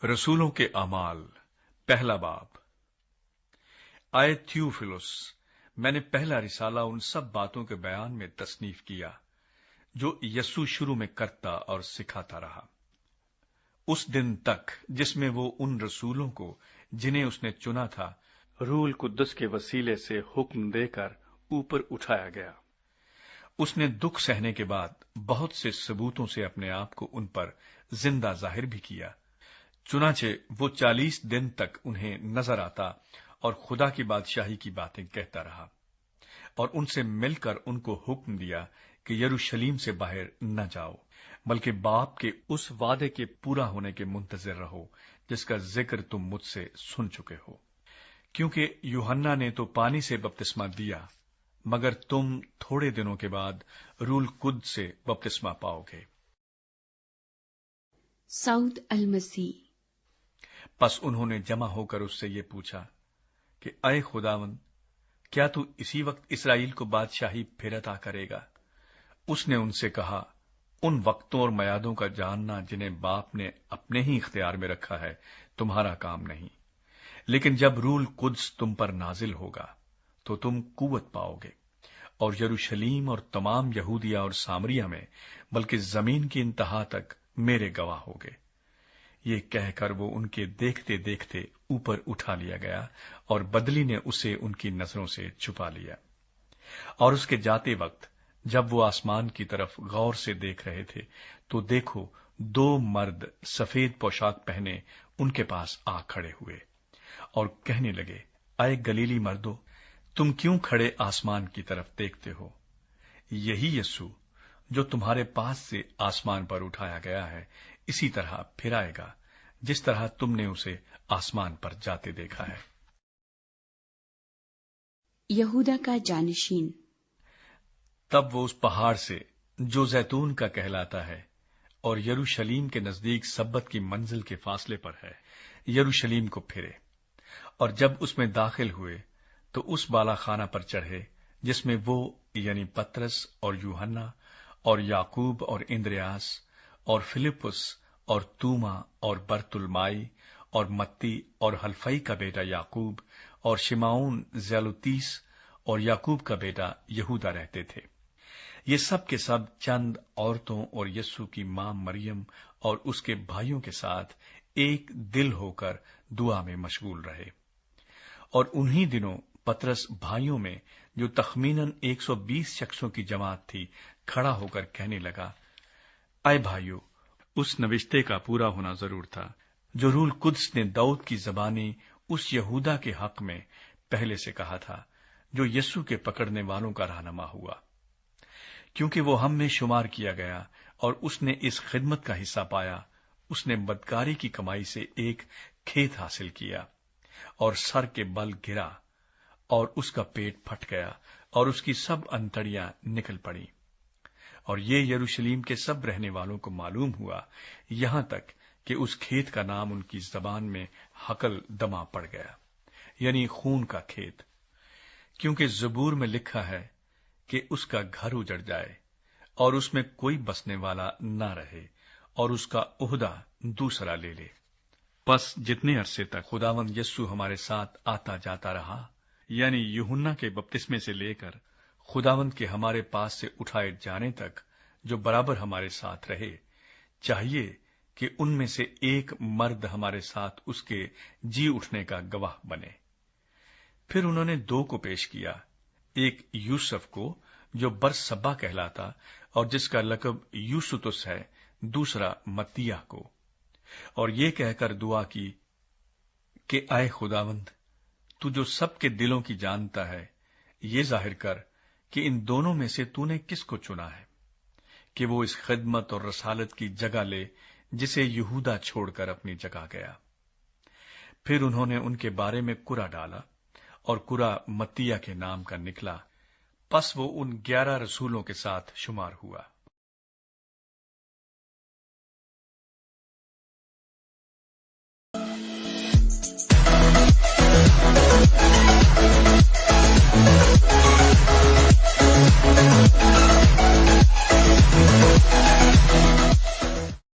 रसूलों के अमाल पहला बाब। आए थियोफिलुस, मैंने पहला रिसाला उन सब बातों के बयान में तसनीफ किया जो यस्सु शुरू में करता और सिखाता रहा, उस दिन तक जिसमें वो उन रसूलों को जिन्हें उसने चुना था रूहुल कुद्दुस के वसीले से हुक्म देकर ऊपर उठाया गया। उसने दुख सहने के बाद बहुत से सबूतों से अपने आप को उन पर जिंदा जाहिर भी किया। चुनाचे वो 40 दिन तक उन्हें नजर आता और खुदा की बादशाही की बातें कहता रहा, और उनसे मिलकर उनको हुक्म दिया कि यरूशलेम से बाहर न जाओ, बल्कि बाप के उस वादे के पूरा होने के मुंतजिर रहो जिसका जिक्र तुम मुझसे सुन चुके हो। क्योंकि यूहन्ना ने तो पानी से बपतिस्मा दिया, मगर तुम थोड़े दिनों के बाद रूहुल कुद्दुस से बपतिस्मा पाओगे। सऊद अल-मसीह। बस उन्होंने जमा होकर उससे ये पूछा कि अय खुदावंद, क्या तू इसी वक्त इसराइल को बादशाही फिर अता करेगा? उसने उनसे कहा, उन वक्तों और मयादों का जानना जिन्हें बाप ने अपने ही इख्तियार में रखा है तुम्हारा काम नहीं, लेकिन जब रूहुल कुद्दुस तुम पर नाजिल होगा तो तुम कुव्वत पाओगे, और यरूशलेम और तमाम यहूदिया और सामरिया में, बल्कि जमीन की इंतहा तक मेरे गवाह होगे। ये कहकर वो उनके देखते देखते ऊपर उठा लिया गया, और बदली ने उसे उनकी नजरों से छुपा लिया। और उसके जाते वक्त जब वो आसमान की तरफ गौर से देख रहे थे, तो देखो 2 मर्द सफेद पोशाक पहने उनके पास आ खड़े हुए और कहने लगे, अय गलीली मर्दो, तुम क्यों खड़े आसमान की तरफ देखते हो? यही यस्सु जो तुम्हारे पास से आसमान पर उठाया गया है, इसी तरह फिर आएगा जिस तरह तुमने उसे आसमान पर जाते देखा है। यहूदा का जानशीन। तब वो उस पहाड़ से जो जैतून का कहलाता है और यरूशलेम के नजदीक सब्बत की मंजिल के फासले पर है, यरूशलेम को फिरे, और जब उसमें दाखिल हुए तो उस बाला खाना पर चढ़े जिसमें वो यानी पतरस और यूहन्ना और याकूब और इंद्रियास और फिलिपुस और तूमा और बरतुलमाई और मत्ती और हल्फई का बेटा याकूब और शिमाउन ज़ेलोतीस और याकूब का बेटा यहूदा रहते थे। ये सब के सब चंद औरतों और यस्सु की मां मरियम और उसके भाइयों के साथ एक दिल होकर दुआ में मशगूल रहे। और उन्हीं दिनों पतरस भाइयों में, जो तखमीनन 120 शख्सों की जमात थी, खड़ा होकर कहने लगा, अय भाइयों, उस नविश्ते का पूरा होना जरूर था जो रूहुल कुद्दुस ने दाऊद की जबानी उस यहूदा के हक में पहले से कहा था, जो यस्सु के पकड़ने वालों का रहनुमा हुआ। क्योंकि वो हम में शुमार किया गया और उसने इस खिदमत का हिस्सा पाया। उसने बदकारी की कमाई से एक खेत हासिल किया और सर के बल गिरा, और उसका पेट फट गया और उसकी सब अंतड़ियां निकल पड़ी। और ये यरूशलेम के सब रहने वालों को मालूम हुआ, यहां तक कि उस खेत का नाम उनकी जबान में हकल दमा पड़ गया, यानी खून का खेत। क्योंकि ज़बूर में लिखा है कि उसका घर उजड़ जाए और उसमें कोई बसने वाला न रहे, और उसका ओहदा दूसरा ले ले। बस जितने अरसे तक खुदावंद यस्सु हमारे साथ आता जाता रहा, यानी यूहन्ना के बपतिस्मे से लेकर खुदावंद के हमारे पास से उठाए जाने तक, जो बराबर हमारे साथ रहे, चाहिए कि उनमें से एक मर्द हमारे साथ उसके जी उठने का गवाह बने। फिर उन्होंने 2 को पेश किया, एक यूसुफ को जो बरसब्बा कहलाता और जिसका लकब यूसुतुस है, दूसरा मत्तियाह को, और ये कहकर दुआ की कि आए खुदावंद, तू जो सबके दिलों की जानता है, ये जाहिर कर कि इन दोनों में से तूने किसको चुना है कि वो इस खिदमत और रसालत की जगह ले जिसे यहूदा छोड़कर अपनी जगह गया। फिर उन्होंने उनके बारे में कुरा डाला, और कुरा मत्तियाह के नाम का निकला। पस वो उन 11 रसूलों के साथ शुमार हुआ।